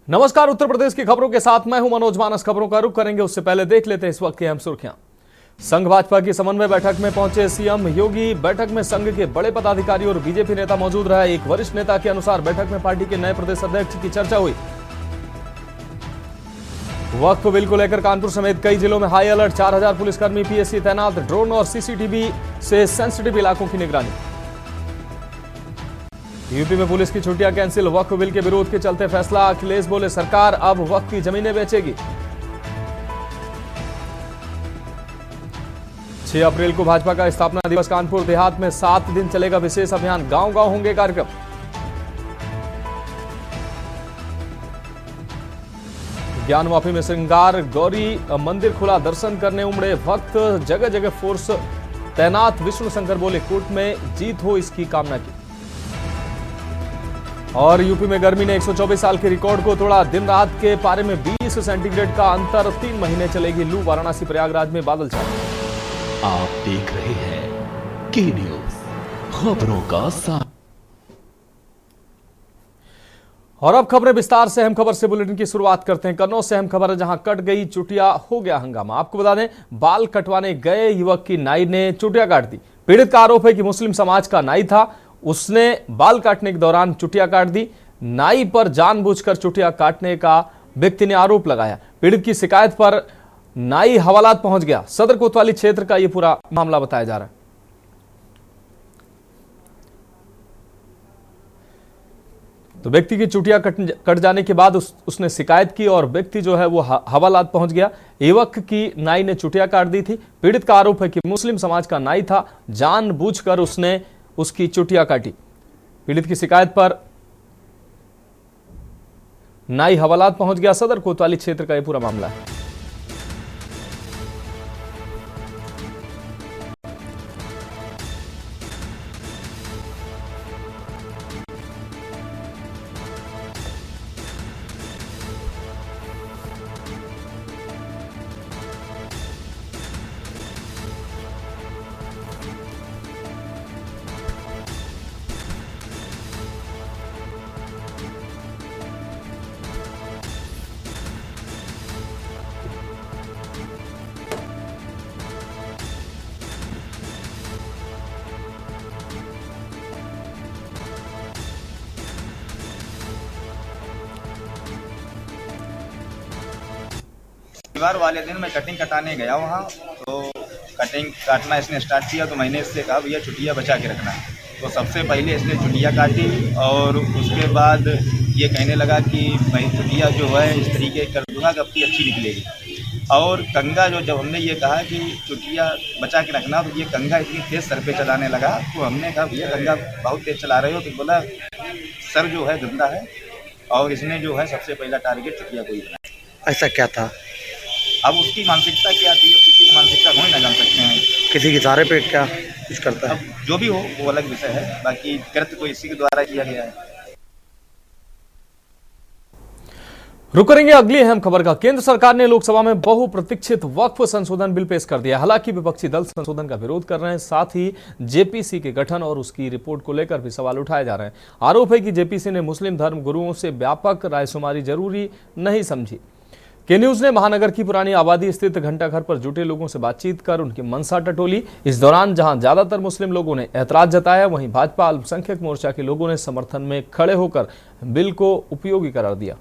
नमस्कार, उत्तर प्रदेश की खबरों के साथ मैं हूं मनोज मानस। खबरों का रुख करेंगे उससे पहले देख लेते हैं इस वक्त की अहम सुर्खियां। संघ भाजपा की समन्वय बैठक में पहुंचे सीएम योगी। बैठक में संघ के बड़े पदाधिकारी और बीजेपी नेता मौजूद रहे। एक वरिष्ठ नेता के अनुसार बैठक में पार्टी के नए प्रदेश अध्यक्ष की चर्चा हुई। वक्फ बिल को लेकर कानपुर समेत कई जिलों में हाई अलर्ट। 4000 पुलिसकर्मी पीएससी तैनात। ड्रोन और सीसीटीवी से सेंसिटिव इलाकों की निगरानी। यूपी में पुलिस की छुट्टियां कैंसिल। वक्फ बिल के विरोध के चलते फैसला। अखिलेश बोले सरकार अब वक्फ की जमीनें बेचेगी। 6 अप्रैल को भाजपा का स्थापना दिवस। कानपुर देहात में 7 दिन चलेगा विशेष अभियान। गांव-गांव होंगे कार्यक्रम। ज्ञानवापी में श्रृंगार गौरी मंदिर खुला। दर्शन करने उमड़े भक्त। जगह जगह फोर्स तैनात। विष्णु शंकर बोले कोर्ट में जीत हो इसकी कामना की। और यूपी में गर्मी ने 124 साल के रिकॉर्ड को तोड़ा। दिन रात के पारे में 20 सेंटीग्रेड का अंतर। 3 महीने चलेगी लू। वाराणसी प्रयागराज में बादल छाए। आप देख रहे हैं के न्यूज, खबरों का साथ। और अब खबरें विस्तार से। अहम खबर से बुलेटिन की शुरुआत करते हैं। कन्नौज से अहम खबर है, जहां कट गई चुटिया, हो गया हंगामा। आपको बता दें, बाल कटवाने गए युवक की नाई ने चुटिया काट दी। पीड़ित का आरोप है कि मुस्लिम समाज का नाई था। उसने बाल काटने के दौरान चुटिया काट दी। नाई पर जानबूझकर चुटिया काटने का व्यक्ति ने आरोप लगाया। पीड़ित की शिकायत पर नाई हवालात पहुंच गया। सदर कोतवाली क्षेत्र का यह पूरा मामला बताया जा रहा है। तो व्यक्ति की चुटिया कट जाने के बाद उसने शिकायत की और व्यक्ति जो है वो हवालात पहुंच गया। युवक की नाई ने चुटिया काट दी थी। पीड़ित का आरोप है कि मुस्लिम समाज का नाई था, जानबूझकर उसने उसकी चुटिया काटी। पीड़ित की शिकायत पर नाई हवालात पहुंच गया। सदर कोतवाली क्षेत्र का यह पूरा मामला है। शनिवार वाले दिन मैं कटिंग कटाने गया वहाँ, तो कटिंग काटना इसने स्टार्ट किया तो मैंने इससे कहा भैया चुटिया बचा के रखना। तो सबसे पहले इसने चुटिया काटी और उसके बाद ये कहने लगा कि मैं चुटिया जो है इस तरीके कर दूंगा कि अपनी अच्छी निकलेगी। और कंघा जो जब हमने ये कहा कि चुटिया बचा के रखना, तो ये कंघा इतनी तेज़ सर पे चलाने लगा। तो हमने कहा भैया कंघा बहुत तेज़ चला रहे हो। तो बोला सर जो है गंदा है। और इसने जो है सबसे पहला टारगेट चुटिया को ही बनाया। ऐसा क्या था? अब उसकी मानसिकता क्या थी, अब किसी की मानसिकता थोड़ी ना जान सकते हैं। किसी के इशारे पे क्या कुछ करता है? अब जो भी हो वो अलग विषय है, बाकी कृत्य को इसी के द्वारा किया गया है। रुक करेंगे अगली अहम खबर का। केंद्र सरकार ने लोकसभा में बहुप्रतीक्षित वक्फ संशोधन बिल पेश कर दिया। हालांकि विपक्षी दल संशोधन का विरोध कर रहे हैं। साथ ही जेपीसी के गठन और उसकी रिपोर्ट को लेकर भी सवाल उठाए जा रहे हैं। आरोप है कि जेपीसी ने मुस्लिम धर्म गुरुओं से व्यापक रायशुमारी जरूरी नहीं समझी। के न्यूज ने महानगर की पुरानी आबादी स्थित घंटाघर पर जुटे लोगों से बातचीत कर उनकी मनसा टटोली। इस दौरान जहां ज्यादातर मुस्लिम लोगों ने ऐतराज जताया, वहीं भाजपा अल्पसंख्यक मोर्चा के लोगों ने समर्थन में खड़े होकर बिल को उपयोगी करार दिया।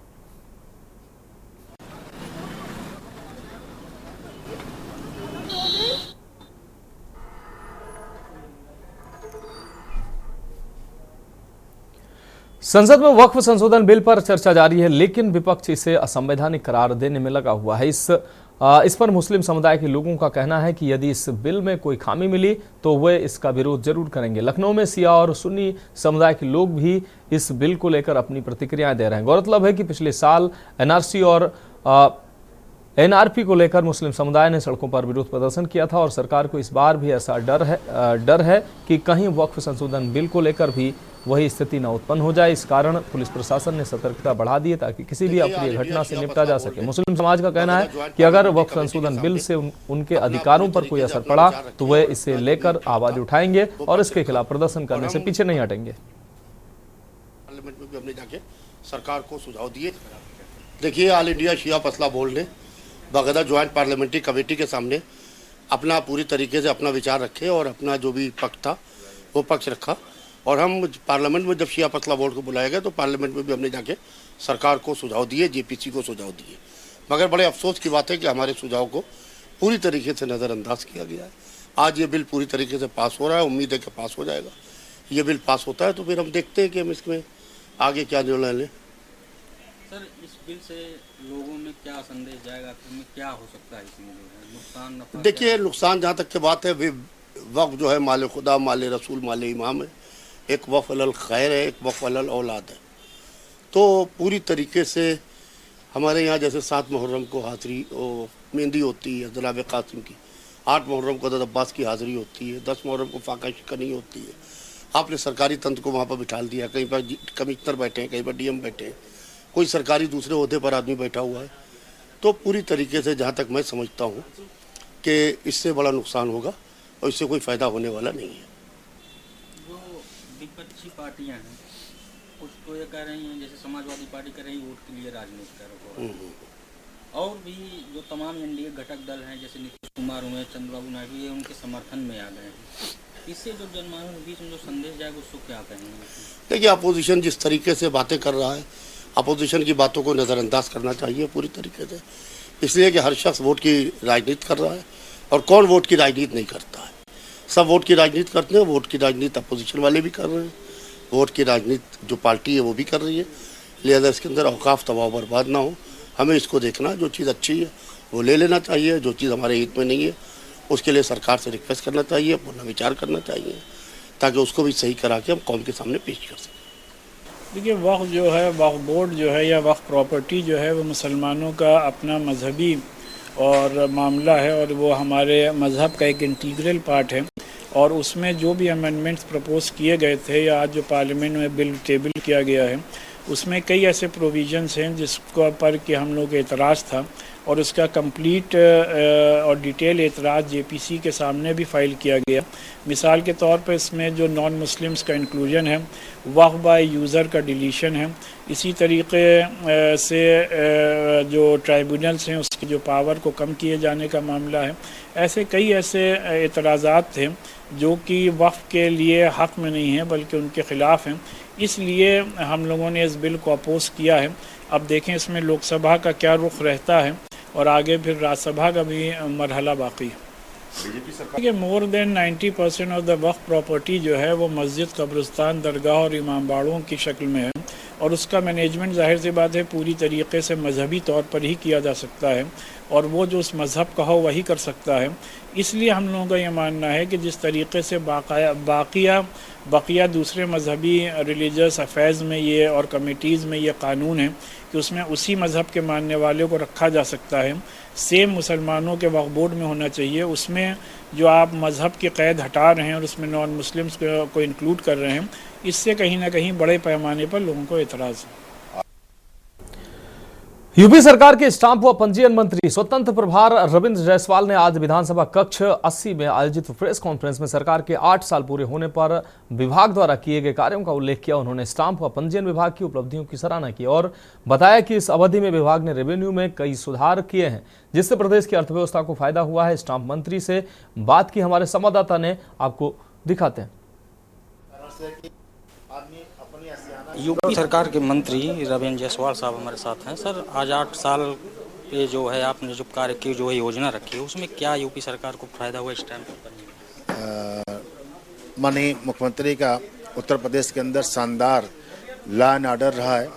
संसद में वक्फ संशोधन बिल पर चर्चा जारी है, लेकिन विपक्ष इसे असंवैधानिक करार देने में लगा हुआ है। इस पर मुस्लिम समुदाय के लोगों का कहना है कि यदि इस बिल में कोई खामी मिली तो वे इसका विरोध जरूर करेंगे। लखनऊ में शिया और सुन्नी समुदाय के लोग भी इस बिल को लेकर अपनी प्रतिक्रियाएं दे रहे हैं। गौरतलब है कि पिछले साल एनआरसी और एनआरपी को लेकर मुस्लिम समुदाय ने सड़कों पर विरोध प्रदर्शन किया था और सरकार को इस बार भी ऐसा डर है कि कहीं वक्फ संशोधन बिल को लेकर भी वही स्थिति न उत्पन्न हो जाए। इस कारण पुलिस प्रशासन ने सतर्कता बढ़ा दी है ताकि किसी भी अप्रिय घटना से निपटा जा सके। मुस्लिम समाज का कहना है कि अगर वक्फ संशोधन बिल से उनके अधिकारों पर कोई असर पड़ा तो वे इसे लेकर आवाज उठाएंगे और इसके खिलाफ प्रदर्शन करने से पीछे नहीं हटेंगे। पार्लियामेंट में भी हमने जाके सरकार को सुझाव दिए। देखिए, ऑल इंडिया शिया फसला बोर्ड ने बाकायदा ज्वाइंट पार्लियामेंट्री कमेटी के सामने अपना पूरी तरीके से अपना विचार रखे और अपना जो भी पक्ष था वो पक्ष रखा। और हम पार्लियामेंट में जब शिया फसला बोर्ड को बुलाया गया तो पार्लियामेंट में भी हमने जाके सरकार को सुझाव दिए, जेपीसी को सुझाव दिए। मगर बड़े अफसोस की बात है कि हमारे सुझाव को पूरी तरीके से नज़रअंदाज किया गया है। आज ये बिल पूरी तरीके से पास हो रहा है, उम्मीद है कि पास हो जाएगा। ये बिल पास होता है तो फिर हम देखते हैं कि हम इसमें आगे क्या निर्णय लें। सर, इस बिल से लोगों में क्या संदेश जाएगा, इसमें क्या हो सकता है, इसमें नुकसान नफा? देखिए, नुकसान जहाँ तक की बात है, वक्फ जो है माले खुदा, माले रसूल, माले इमाम है। एक वक्फ अलल खैर है, एक वक्फ अलल औलाद है। तो पूरी तरीके से हमारे यहाँ जैसे 7 मुहर्रम को हाज़री मेहंदी होती है जनाब कासिम की, 8 मुहर्रम को हज़रत अब्बास की हाज़री होती है, 10 मुहर्रम को फाका शिकनी होती है। आपने सरकारी तंत्र को वहाँ पर बिठा दिया, कहीं पर कमिश्नर बैठे हैं, कहीं पर डीएम बैठे हैं, कोई सरकारी दूसरे ओहदे पर आदमी बैठा हुआ है। तो पूरी तरीके से जहाँ तक मैं समझता हूँ कि इससे बड़ा नुकसान होगा और इससे कोई फ़ायदा होने वाला नहीं है। जो विपक्षी पार्टियां हैं कुछ तो ये कह रही हैं, जैसे समाजवादी पार्टी कह रही है वोट के लिए राजनीति करो, और भी जो तमाम एनडीए घटक दल हैं जैसे नीतीश कुमार हुए, चंद्रबाबू नायडू, ये उनके समर्थन में आ गए हैं। इससे जो जनमानस के बीच में जो संदेश जाएगा उसको क्या कहेंगे? देखिए, अपोजिशन जिस तरीके से बातें कर रहा है, अपोजिशन की बातों को नज़रअंदाज करना चाहिए पूरी तरीके से, इसलिए कि हर शख्स वोट की राजनीति कर रहा है और कौन वोट की राजनीति नहीं करता है। सब वोट की राजनीति करते हैं। वोट की राजनीति अपोजिशन वाले भी कर रहे हैं, वोट की राजनीति जो पार्टी है वो भी कर रही है। लिहाजा इसके अंदर औकाफ तबाह बर्बाद ना हो, हमें इसको देखना, जो चीज़ अच्छी है वो ले लेना चाहिए, जो चीज़ हमारे हित में नहीं है उसके लिए सरकार से रिक्वेस्ट करना चाहिए, पुनः विचार करना चाहिए, ताकि उसको भी सही करा के हम कौम के सामने पेश कर सकें। देखिए, वक्फ जो है, वक्फ बोर्ड जो है या वक्फ प्रॉपर्टी जो है वो मुसलमानों का अपना मजहबी और मामला है और वो हमारे मज़हब का एक इंटीग्रल पार्ट है। और उसमें जो भी अमेंडमेंट्स प्रपोज़ किए गए थे या आज जो पार्लियामेंट में बिल टेबल किया गया है उसमें कई ऐसे प्रोविजंस हैं जिसको पर कि हम लोग एतराज़ था और उसका कंप्लीट और डिटेल एतराज़ जेपीसी के सामने भी फ़ाइल किया गया। मिसाल के तौर पर इसमें जो नॉन मुस्लिम्स का इंक्लूजन है, वक्फ बाय यूज़र का डिलीशन है, इसी तरीके से जो ट्राइब्यूनल्स हैं उसकी जो पावर को कम किए जाने का मामला है। ऐसे कई ऐसे एतराज़ात थे जो कि वक्फ के लिए हक़ में नहीं है बल्कि उनके ख़िलाफ़ हैं। इसलिए हम लोगों ने इस बिल को अपोज़ किया है। अब देखें इसमें लोकसभा का क्या रुख रहता है और आगे फिर राज्यसभा का भी मरहला बाकी है। देखिए, more than 90% of the Waqf property जो है वो मस्जिद, कब्रिस्तान, दरगाह और इमामबाड़ों की शक्ल में है और उसका मैनेजमेंट ज़ाहिर सी बात है पूरी तरीके से मजहबी तौर पर ही किया जा सकता है और वो जो उस मज़हब का हो वही कर सकता है। इसलिए हम लोगों का ये मानना है कि जिस तरीके से बाकिया दूसरे मजहबी रिलीजियस अफेयर्स में ये और कमेटीज़ में ये कानून है कि उसमें उसी मज़हब के मानने वालों को रखा जा सकता है, सेम मुसलमानों के वक्फ बोर्ड में होना चाहिए। उसमें जो आप मज़हब की क़ैद हटा रहे हैं और उसमें नॉन मुस्लिम्स को इंक्लूड कर रहे हैं, इससे कहीं ना कहीं बड़े पैमाने पर लोगों को एतराज़ है। यूपी सरकार के स्टाम्प व पंजीयन मंत्री स्वतंत्र प्रभार रविंद्र जायसवाल ने आज विधानसभा कक्ष 80 में आयोजित प्रेस कॉन्फ्रेंस में सरकार के 8 साल पूरे होने पर विभाग द्वारा किए गए कार्यों का उल्लेख किया। उन्होंने स्टाम्प व पंजीयन विभाग की उपलब्धियों की सराहना की और बताया कि इस अवधि में विभाग ने रेवेन्यू में कई सुधार किए हैं जिससे प्रदेश की अर्थव्यवस्था को फायदा हुआ है। स्टाम्प मंत्री से बात की हमारे संवाददाता ने, आपको दिखाते हैं। यूपी सरकार के मंत्री रविंद्र जायसवाल साहब हमारे साथ हैं। सर, आज 8 साल पे जो है आपने जो कार्य की जो है योजना रखी है उसमें क्या यूपी सरकार को फायदा हुआ स्टैम्प? माननीय मुख्यमंत्री का उत्तर प्रदेश के अंदर शानदार लॉ एंड ऑर्डर रहा है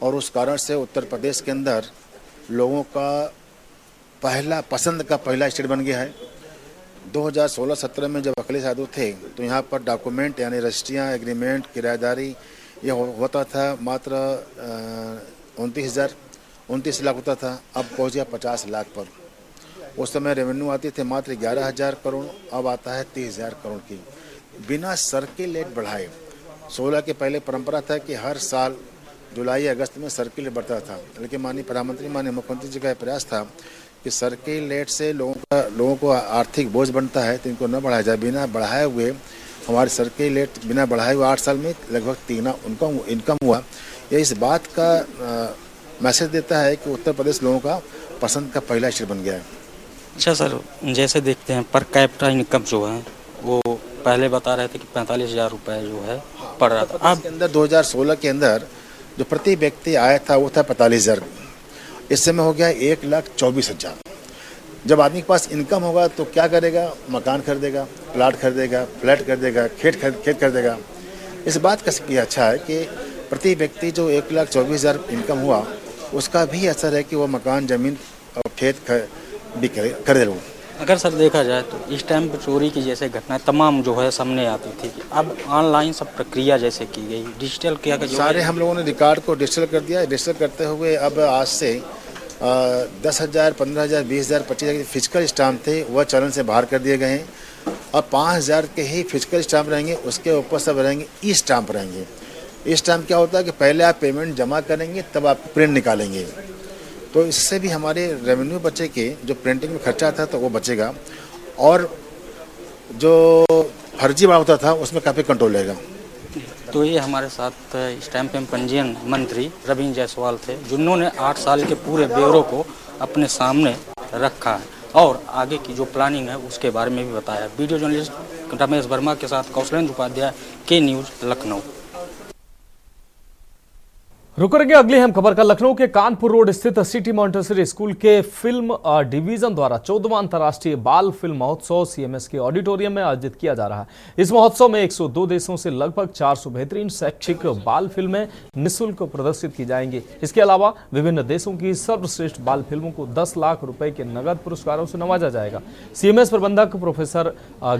और उस कारण से उत्तर प्रदेश के अंदर लोगों का पसंद का पहला स्टेट बन गया है। 2016-17 में जब अखिलेश यादव थे तो यहाँ पर डॉक्यूमेंट यानी रजिस्ट्रियाँ, एग्रीमेंट, किराएदारी ये होता था मात्र 29 लाख होता था, अब पहुँच गया 50 लाख पर। उस समय रेवेन्यू आती थे मात्र 11,000 करोड़, अब आता है 30,000 करोड़ की, बिना सर्किल रेट बढ़ाए। 16 के पहले परंपरा था कि हर साल जुलाई अगस्त में सर्किल रेट बढ़ता था, लेकिन माननीय प्रधानमंत्री माननीय मुख्यमंत्री जी का प्रयास था कि सर्किल रेट से लोगों को आर्थिक बोझ बनता है तो इनको न बढ़ाया जाए। बिना बढ़ाए हुए हमारे सर्किल रेट बिना बढ़ाए हुए 8 साल में लगभग 3 उनका इनकम हुआ। ये इस बात का मैसेज देता है कि उत्तर प्रदेश लोगों का पसंद का पहला स्टेट बन गया है। अच्छा सर, जैसे देखते हैं पर कैपिटा इनकम जो है वो पहले बता रहे थे कि 45,000 रुपये जो है पड़ रहा था। अब के अंदर 2016 के अंदर जो प्रति व्यक्ति आया था वो था 45,000। इस समय हो गया 1,24,000। जब आदमी के पास इनकम होगा तो क्या करेगा? मकान खरीदेगा, प्लाट खरीदेगा, फ्लैट खरीदेगा, खेत खरीदेगा। इस बात का ये अच्छा है कि प्रति व्यक्ति जो 1,24,000 इनकम हुआ उसका भी असर है कि वो मकान, ज़मीन और खेत भी खरीद लो। अगर सर देखा जाए तो इस टाइम पर चोरी की जैसे घटनाएं तमाम जो है सामने आती थी कि अब ऑनलाइन सब प्रक्रिया जैसे की गई, डिजिटल किया गया। सारे हम लोगों ने रिकॉर्ड को डिजिटल कर दिया। डिजिटल करते हुए अब आज से 10,000, 15,000, 20,000, 25,000 फिजिकल स्टाम्प थे वह चलन से बाहर कर दिए गए हैं। अब 5,000 के ही फिजिकल स्टाम्प रहेंगे, उसके ऊपर सब रहेंगे ई स्टाम्प रहेंगे। ई स्टाम्प क्या होता है कि पहले आप पेमेंट जमा करेंगे तब आप प्रिंट निकालेंगे, तो इससे भी हमारे रेवेन्यू बचे के जो प्रिंटिंग में खर्चा था तो वो बचेगा और जो फर्जी होता था उसमें काफ़ी कंट्रोल रहेगा। तो ये हमारे साथ स्टैम्प एवं पंजीयन मंत्री रवींद्र जायसवाल थे, जिन्होंने 8 साल के पूरे ब्यौरे को अपने सामने रखा है और आगे की जो प्लानिंग है उसके बारे में भी बताया। वीडियो जर्नलिस्ट रमेश वर्मा के साथ कौशलेंद्र उपाध्याय, के न्यूज़, लखनऊ। रुक रहे अगली अहम खबर का। लखनऊ के कानपुर रोड स्थित सिटी मॉन्टेसरी स्कूल के फिल्म डिवीजन द्वारा 14वां अंतर्राष्ट्रीय बाल फिल्म महोत्सव सीएमएस के ऑडिटोरियम में आयोजित किया जा रहा है। इस महोत्सव में 102 देशों से लगभग 400 बेहतरीन शैक्षिक बाल फिल्में निःशुल्क प्रदर्शित की जाएंगी। इसके अलावा विभिन्न देशों की सर्वश्रेष्ठ बाल फिल्मों को 10 लाख रुपए के नगद पुरस्कारों से नवाजा जाएगा। सीएमएस प्रबंधक प्रोफेसर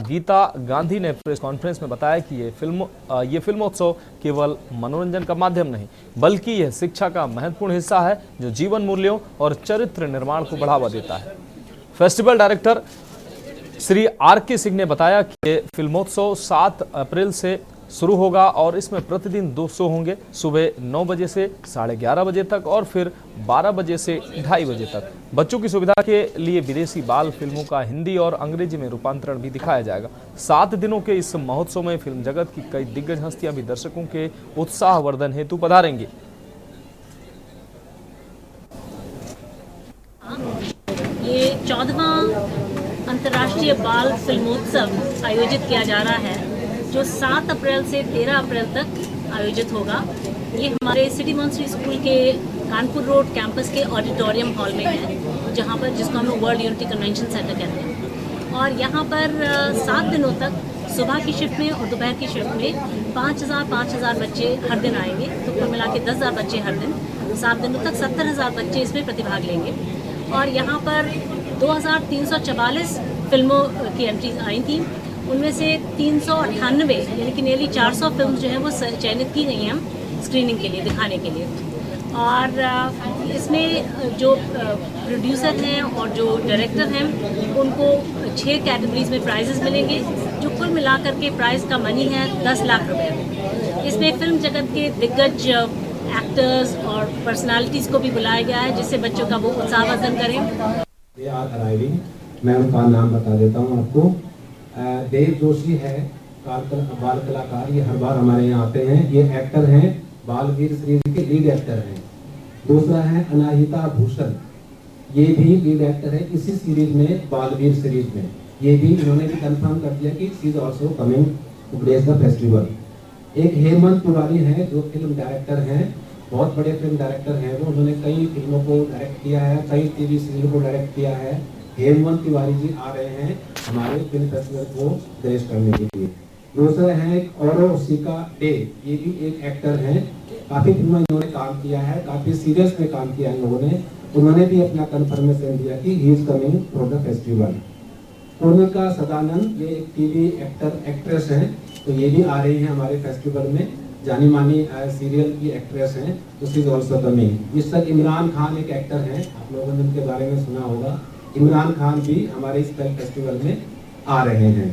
गीता गांधी ने प्रेस कॉन्फ्रेंस में बताया कि ये फिल्मोत्सव केवल मनोरंजन का माध्यम नहीं बल्कि यह शिक्षा का महत्वपूर्ण हिस्सा है जो जीवन मूल्यों और चरित्र निर्माण को बढ़ावा देता है। Festival director Shri RK. Singh ने बताया कि फिल्मोत्सव 7 अप्रैल से शुरू होगा और इसमें प्रतिदिन 2 शो होंगे, सुबह 9 बजे से 11:30 बजे तक और फिर 12 बजे से 2:30 बजे तक। बच्चों की सुविधा के लिए विदेशी बाल फिल्मों का हिंदी और अंग्रेजी में रूपांतरण भी दिखाया जाएगा। 7 दिनों के इस महोत्सव में फिल्म जगत की कई दिग्गज हस्तियां भी दर्शकों के उत्साहवर्धन हेतु पधारेंगी। ये 14वां अंतर्राष्ट्रीय बाल फिल्मोत्सव आयोजित किया जा रहा है जो 7 अप्रैल से 13 अप्रैल तक आयोजित होगा। ये हमारे सिटी मॉन्टेसरी स्कूल के कानपुर रोड कैंपस के ऑडिटोरियम हॉल में है, जहाँ पर जिसको हम लोग वर्ल्ड यूनिटी कन्वेंशन सेंटर कहते हैं। और यहाँ पर 7 दिनों तक सुबह की शिफ्ट में और दोपहर की शिफ्ट में 5,000 बच्चे हर दिन आएंगे, तो कुल मिला के 10,000 बच्चे हर दिन। 7 दिनों तक 70,000 बच्चे इसमें प्रतिभाग लेंगे। और यहाँ पर 2,344 फिल्मों की एंट्रीज आई थी, उनमें से 398 यानी कि नियरली 400 फिल्म जो है वो चयनित की गई हैं स्क्रीनिंग के लिए, दिखाने के लिए। और इसमें जो प्रोड्यूसर हैं और जो डायरेक्टर हैं उनको 6 कैटेगरीज में प्राइजेस मिलेंगे, जो कुल मिलाकर के प्राइज़ का मनी है 10 लाख रुपए। इसमें फिल्म जगत के दिग्गज एक्टर्स और पर्सनालिटीज़ को भी बुलाया गया है जिससे बच्चों का वो उत्साहवर्धन करें। मैं उनका नाम बता देता हूँ आपको। देव जोशी है बाल कलाकार, ये हर बार हमारे यहाँ आते हैं। ये एक्टर हैं, बालवीर सीरीज के लीड एक्टर हैं। दूसरा है अनाहिता भूषण, ये भी लीड एक्टर है इसी सीरीज में, बालवीर सीरीज में। ये भी इन्होंने भी कंफर्म कर दिया कि she is also coming to grace the festival. एक हेमंत तिवारी है जो फिल्म डायरेक्टर हैं, बहुत बड़े फिल्म डायरेक्टर हैं वो। उन्होंने कई फिल्मों को डायरेक्ट किया है, कई टीवी सीरियल को डायरेक्ट किया है। हेमंत तिवारी जी आ रहे हैं हमारे फिल्म फेस्टिवल को ग्रेस करने के लिए। दूसरा है औरोसिका डे, ये भी एक एक्टर हैं, काफ़ी फिल्मों इन्होंने काम किया है, काफ़ी सीरियस में काम किया है इन लोगों ने। उन्होंने भी अपना कन्फर्मेशन दिया कि he is coming for the festival. Purnika Sadanand, ये एक टीवी एक्टर एक्ट्रेस हैं, तो ये भी आ रही हैं हमारे फेस्टिवल में। जानी मानी सीरियल की एक्ट्रेस हैं, तो शी इज ऑल्सो कमिंग। इस तक इमरान खान एक एक्टर हैं, आप लोगों ने उनके बारे में सुना होगा। इमरान खान भी हमारे इस फिल्म फेस्टिवल में आ रहे हैं।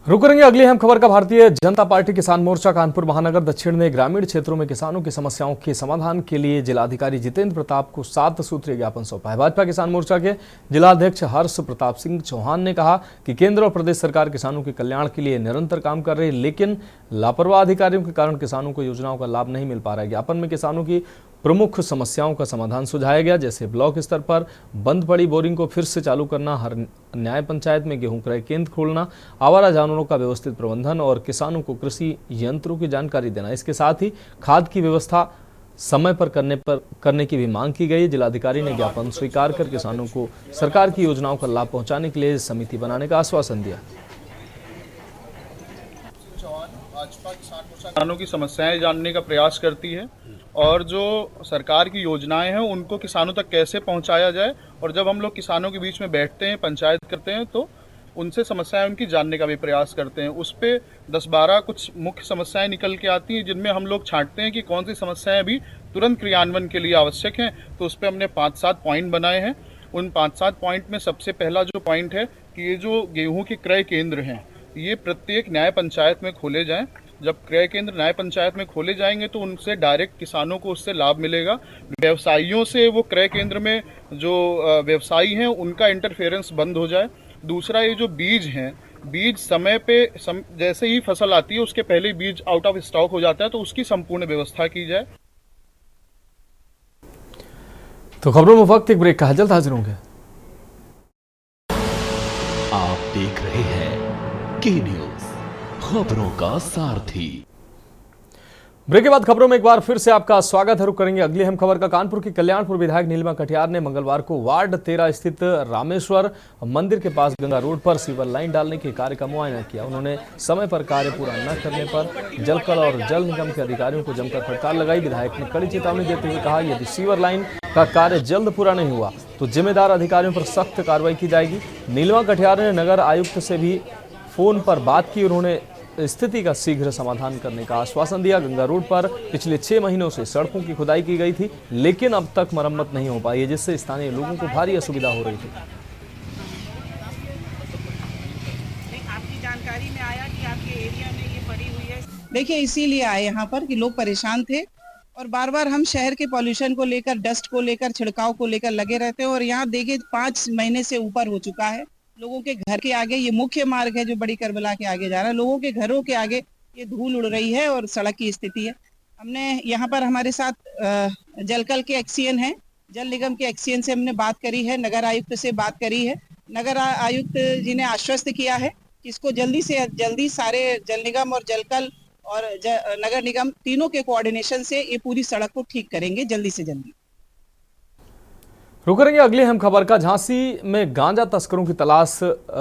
रुक करेंगे अगली अहम खबर का। भारतीय जनता पार्टी किसान मोर्चा कानपुर महानगर दक्षिण ने ग्रामीण क्षेत्रों में किसानों की समस्याओं के समाधान के लिए जिलाधिकारी जितेंद्र प्रताप को 7 सूत्रीय ज्ञापन सौंपा है। भाजपा किसान मोर्चा के जिलाध्यक्ष हर्ष प्रताप सिंह चौहान ने कहा कि केंद्र और प्रदेश सरकार किसानों के कल्याण के लिए निरंतर काम कर रही है, लेकिन लापरवाह अधिकारियों के कारण किसानों को योजनाओं का लाभ नहीं मिल पा रहा है। ज्ञापन में किसानों की प्रमुख समस्याओं का समाधान सुझाया गया, जैसे ब्लॉक स्तर पर बंद पड़ी बोरिंग को फिर से चालू करना, हर न्याय पंचायत में गेहूं क्रय केंद्र खोलना, आवारा जानवरों का व्यवस्थित प्रबंधन और किसानों को कृषि यंत्रों की जानकारी देना। इसके साथ ही खाद की व्यवस्था समय पर करने की भी मांग की गई। जिलाधिकारी ने ज्ञापन स्वीकार कर किसानों को सरकार की योजनाओं का लाभ पहुंचाने के लिए समिति बनाने का आश्वासन दिया। किसानों की समस्याएं जानने का प्रयास करती है और जो सरकार की योजनाएं हैं उनको किसानों तक कैसे पहुंचाया जाए, और जब हम लोग किसानों के बीच में बैठते हैं, पंचायत करते हैं, तो उनसे समस्याएं उनकी जानने का भी प्रयास करते हैं। उस पे 10-12 कुछ मुख्य समस्याएं निकल के आती हैं, जिनमें हम लोग छांटते हैं कि कौन सी समस्याएं अभी तुरंत क्रियान्वयन के लिए आवश्यक हैं। तो उस पर हमने 5-7 पॉइंट बनाए हैं। उन 5-7 पॉइंट में सबसे पहला जो पॉइंट है कि ये जो गेहूँ के क्रय केंद्र हैं, ये प्रत्येक न्याय पंचायत में खोले जाएं। जब क्रय केंद्र न्याय पंचायत में खोले जाएंगे तो उनसे डायरेक्ट किसानों को उससे लाभ मिलेगा। व्यवसायियों से वो क्रय केंद्र में जो व्यवसायी हैं उनका इंटरफेरेंस बंद हो जाए। दूसरा, ये जो बीज हैं, बीज समय पे जैसे ही फसल आती है उसके पहले ही बीज आउट ऑफ स्टॉक हो जाता है, तो उसकी संपूर्ण व्यवस्था की जाए। तो खबरों में वक्त एक ब्रेक का है, जल्द हाजिर होंगे। आप देख रहे हैं के न्यूज, खबरों का सारथी। ब्रेक के बाद खबरों में एक बार फिर से आपका स्वागत है। रुक करेंगे अगली अहम खबर का। कानपुर की कल्याणपुर विधायक नीलिमा कटियार ने मंगलवार को वार्ड 13 स्थित रामेश्वर मंदिर के पास गंगा रोड पर सीवर लाइन डालने के कार्य का मुआयना किया। उन्होंने समय पर कार्य पूरा न करने पर जलकल और जल निगम के अधिकारियों को जमकर हड़ताल लगाई। विधायक ने कड़ी चेतावनी देते हुए कहा, यदि सीवर लाइन का कार्य जल्द पूरा नहीं हुआ तो जिम्मेदार अधिकारियों पर सख्त कार्रवाई की जाएगी। नीलिमा कटियार ने नगर आयुक्त से भी फोन पर बात की। उन्होंने स्थिति का शीघ्र समाधान करने का आश्वासन दिया। गंगा रोड पर पिछले 6 महीनों से सड़कों की खुदाई की गई थी, लेकिन अब तक मरम्मत नहीं हो पाई है, जिससे स्थानीय लोगों को भारी असुविधा हो रही थी। आपकी जानकारी में आया कि आपके एरिया में ये पड़ी हुई है। देखिए, इसीलिए आए यहाँ पर कि लोग परेशान थे और बार बार हम शहर के पॉल्यूशन को लेकर, डस्ट को लेकर, छिड़काव को लेकर लगे रहते हैं। और यहाँ देखिए 5 महीने से ऊपर हो चुका है। लोगों के घर के आगे, ये मुख्य मार्ग है जो बड़ी करबला के आगे जा रहा है, लोगों के घरों के आगे ये धूल उड़ रही है और सड़क की स्थिति है। हमने यहाँ पर हमारे साथ जलकल के एक्सीएन हैं, जल निगम के एक्सीएन से हमने बात करी है, नगर आयुक्त से बात करी है। नगर आयुक्त जी ने आश्वस्त किया है कि इसको जल्दी से जल्दी सारे जल निगम और जलकल और नगर निगम तीनों के कोऑर्डिनेशन से ये पूरी सड़क को ठीक करेंगे जल्दी से जल्दी। रुक करेंगे अगली अहम खबर का। झांसी में गांजा तस्करों की तलाश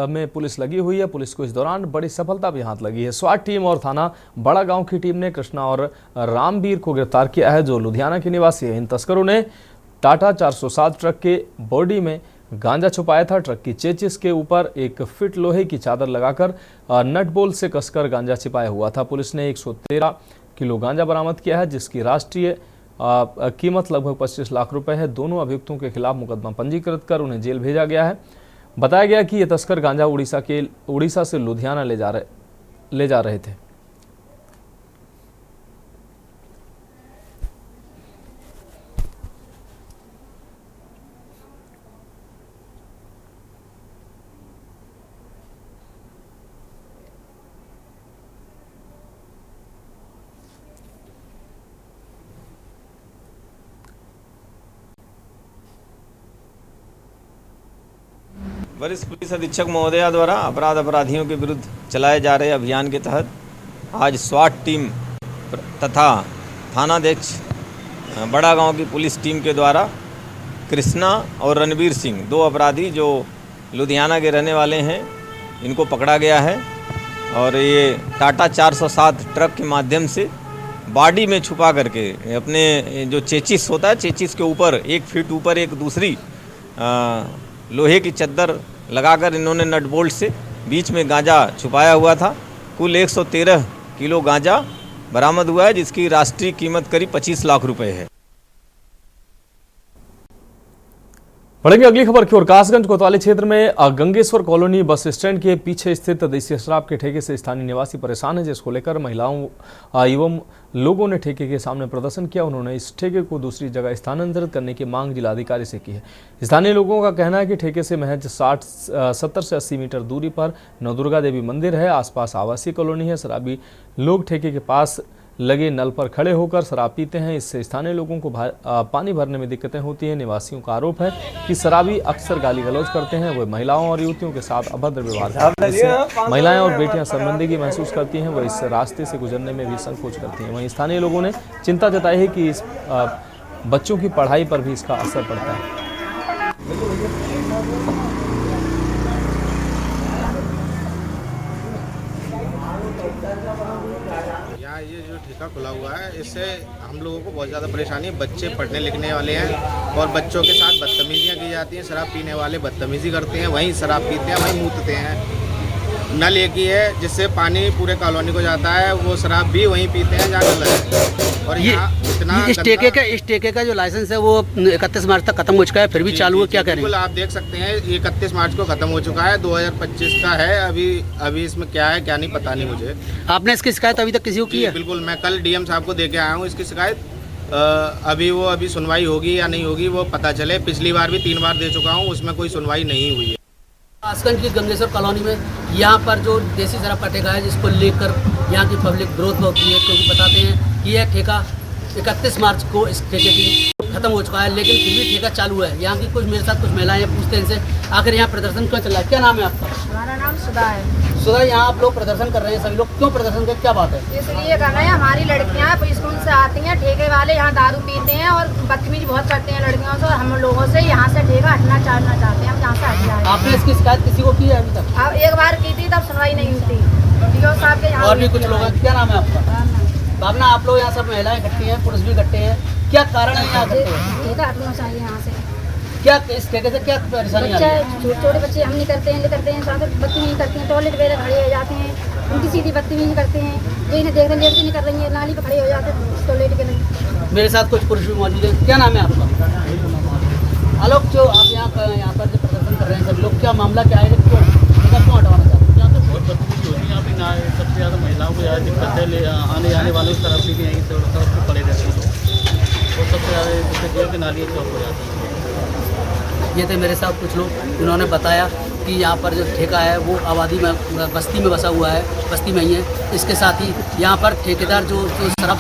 में पुलिस लगी हुई है। पुलिस को इस दौरान बड़ी सफलता भी हाथ लगी है। स्वाट टीम और थाना बड़ा गांव की टीम ने कृष्णा और रामवीर को गिरफ्तार किया है, जो लुधियाना के निवासी है। इन तस्करों ने टाटा 407 ट्रक के बॉडी में गांजा छुपाया था। ट्रक की चेचिस के ऊपर 1 फीट लोहे की चादर लगाकर नट बोल्ट से कसकर गांजा छिपाया हुआ था। पुलिस ने 113 किलो गांजा बरामद किया है, जिसकी राष्ट्रीय कीमत लगभग 25 लाख रुपए है। दोनों अभियुक्तों के खिलाफ मुकदमा पंजीकृत कर उन्हें जेल भेजा गया है। बताया गया कि ये तस्कर गांजा उड़ीसा से लुधियाना ले जा रहे थे। वरिष्ठ पुलिस अधीक्षक महोदया द्वारा अपराधियों के विरुद्ध चलाए जा रहे अभियान के तहत आज स्वाट टीम तथा थानाध्यक्ष बड़ा गांव की पुलिस टीम के द्वारा कृष्णा और रणवीर सिंह, 2 अपराधी जो लुधियाना के रहने वाले हैं, इनको पकड़ा गया है। और ये टाटा 407 ट्रक के माध्यम से बॉडी में छुपा करके अपने जो चेचिस होता है, चेचिस के ऊपर 1 फीट ऊपर एक दूसरी लोहे की चद्दर लगाकर इन्होंने नट बोल्ट से बीच में गांजा छुपाया हुआ था। कुल 113 किलो गांजा बरामद हुआ है, जिसकी राष्ट्रीय कीमत करीब 25 लाख रुपए है। बढ़ेंगे अगली खबर की ओर। कासगंज कोतवाली क्षेत्र में गंगेश्वर कॉलोनी बस स्टैंड के पीछे स्थित देसी शराब के ठेके से स्थानीय निवासी परेशान है, जिसको लेकर महिलाओं एवं लोगों ने ठेके के सामने प्रदर्शन किया। उन्होंने इस ठेके को दूसरी जगह स्थानांतरित करने की मांग जिलाधिकारी से की है। स्थानीय लोगों का कहना है कि ठेके से महज 70 से 80 मीटर दूरी पर नवदुर्गा देवी मंदिर है। आसपास आवासीय कॉलोनी है। शराबी लोग ठेके के पास लगे नल पर खड़े होकर शराब पीते हैं। इससे स्थानीय लोगों को पानी भरने में दिक्कतें होती हैं। निवासियों का आरोप है कि शराबी अक्सर गाली गलौज करते हैं। वे महिलाओं और युवतियों के साथ अभद्र व्यवहार करते हैं, जिससे महिलाएं और बेटियां शर्मिंदगी महसूस करती हैं। वह इस रास्ते से गुजरने में भी संकोच करती हैं। वहीं स्थानीय लोगों ने चिंता जताई है कि इस बच्चों की पढ़ाई पर भी इसका असर पड़ता है। यहाँ ये जो ठेका खुला हुआ है, इससे हम लोगों को बहुत ज़्यादा परेशानी है। बच्चे पढ़ने लिखने वाले हैं और बच्चों के साथ बदतमीजियाँ की जाती हैं। शराब पीने वाले बदतमीजी करते हैं, वहीं शराब पीते हैं, वहीं मूतते हैं। नल एक ही है जिससे पानी पूरे कॉलोनी को जाता है, वो शराब भी वहीं पीते हैं जहाँ नल है। और यहाँ इतना इस ठेके का जो लाइसेंस है वो 31 मार्च तक खत्म हो चुका है, फिर भी चालू है, क्या करें? बिल्कुल, आप देख सकते हैं 31 मार्च को खत्म हो चुका है, 2025 का है। अभी इसमें क्या है क्या नहीं पता नहीं मुझे। आपने इसकी शिकायत अभी तक किसी को की है? बिल्कुल, मैं कल डीएम साहब को देके आया हूँ इसकी शिकायत। अभी सुनवाई होगी या नहीं होगी वो पता चले। पिछली बार भी 3 बार दे चुका हूँ, उसमें कोई सुनवाई नहीं हुई है। कासगंज की गंगेश्वर कॉलोनी में यहाँ पर जो देसी शराब का ठेका है, जिसको लेकर यहाँ की पब्लिक विरोध होती है, क्योंकि बताते हैं कि यह ठेका 31 मार्च को इस ठेके की खत्म हो चुका है, लेकिन फिर भी ठेका चालू है। यहाँ की कुछ मेरे साथ कुछ महिलाएं पूछते हैं इनसे आखिर यहाँ प्रदर्शन क्यों चल रहा है। क्या नाम है आपका? हमारा नाम सुधा है। सुधा, यहाँ आप लोग प्रदर्शन कर रहे हैं, सभी लोग क्यों प्रदर्शन कर, क्या बात है? इसलिए कर रहे हैं, हमारी लड़कियाँ स्कूल से आती हैं, ठेके वाले यहाँ दारू पीते हैं और बदतमीजी बहुत करते हैं लड़कियों से, और हम लोगों से यहाँ से ठेका हटना चाहते हैं, हम यहाँ से हट जाए। आपने इसकी शिकायत किसी को की है अभी तक? अब एक बार की थी, तब सुनवाई नहीं हुई थी। साहब के यहाँ और भी कुछ लोग हैं। क्या नाम है आपका? भावना, आप लोग यहाँ सब महिलाएं इकट्ठी हैं, पुरुष भी इकट्ठे हैं, क्या कारण है यहाँ इकट्ठे? ठेका हटना चाहिए यहाँ से। क्या इस ठेके से क्या परेशानी आ रही है? छोटे बच्चे हम नहीं करते हैं, बदतमीजी करते हैं, टॉयलेट वगैरह खड़े हो जाते हैं, उनकी सीधी बदतमीजी करते हैं, जो इन्हें देख रहे लेट नहीं कर रही है, नाली पे खड़े हो जाते हैं टॉयलेट के लिए। मेरे साथ कुछ पुरुष भी मौजूद है। क्या नाम है आपका? आलोक, जो आप यहाँ पर जो प्रदर्शन कर रहे हैं सब लोग, क्या मामला क्या है, क्यों हटवाना चाहते हैं? यहाँ पे बहुत बदतमीजी होती है, यहाँ पे ना सबसे ज़्यादा महिलाओं को ज़्यादा दिक्कत है। आने जाने वालों की तरफ भी यहीं से पड़े रहते हैं, तो सबसे ज़्यादा जैसे जेल के नाली चौक हो जाती है। ये थे मेरे साथ कुछ लोग, जिन्होंने बताया कि यहाँ पर जो ठेका है वो आबादी में बस्ती में बसा हुआ है, बस्ती में ही है। इसके साथ ही यहाँ पर ठेकेदार जो शराब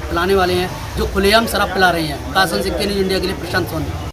पिलाने वाले हैं, जो खुलेआम शराब पिला रहे हैं। कासगंज से के न्यूज़ इंडिया के लिए प्रशांत सोनी।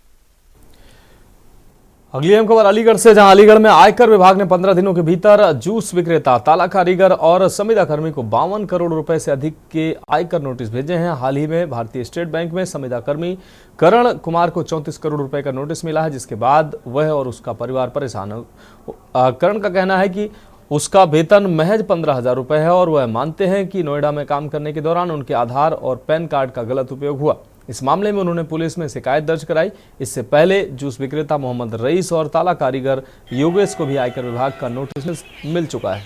अगली अहम खबर अलीगढ़ से, जहां अलीगढ़ में आयकर विभाग ने 15 दिनों के भीतर जूस विक्रेता, ताला कारीगर और संविदा कर्मी को 52 करोड़ रुपए से अधिक के आयकर नोटिस भेजे हैं। हाल ही में भारतीय स्टेट बैंक में संविदा कर्मी करण कुमार को 34 करोड़ रुपए का नोटिस मिला है, जिसके बाद वह और उसका परिवार परेशान है। करण का कहना है कि उसका वेतन महज 15,000 रुपए है और वह मानते हैं कि नोएडा में काम करने के दौरान उनके आधार और पैन कार्ड का गलत उपयोग हुआ। इस मामले में उन्होंने पुलिस में शिकायत दर्ज कराई। इससे पहले जूस विक्रेता मोहम्मद रईस और ताला कारीगर योगेश को भी आयकर विभाग का नोटिस मिल चुका है।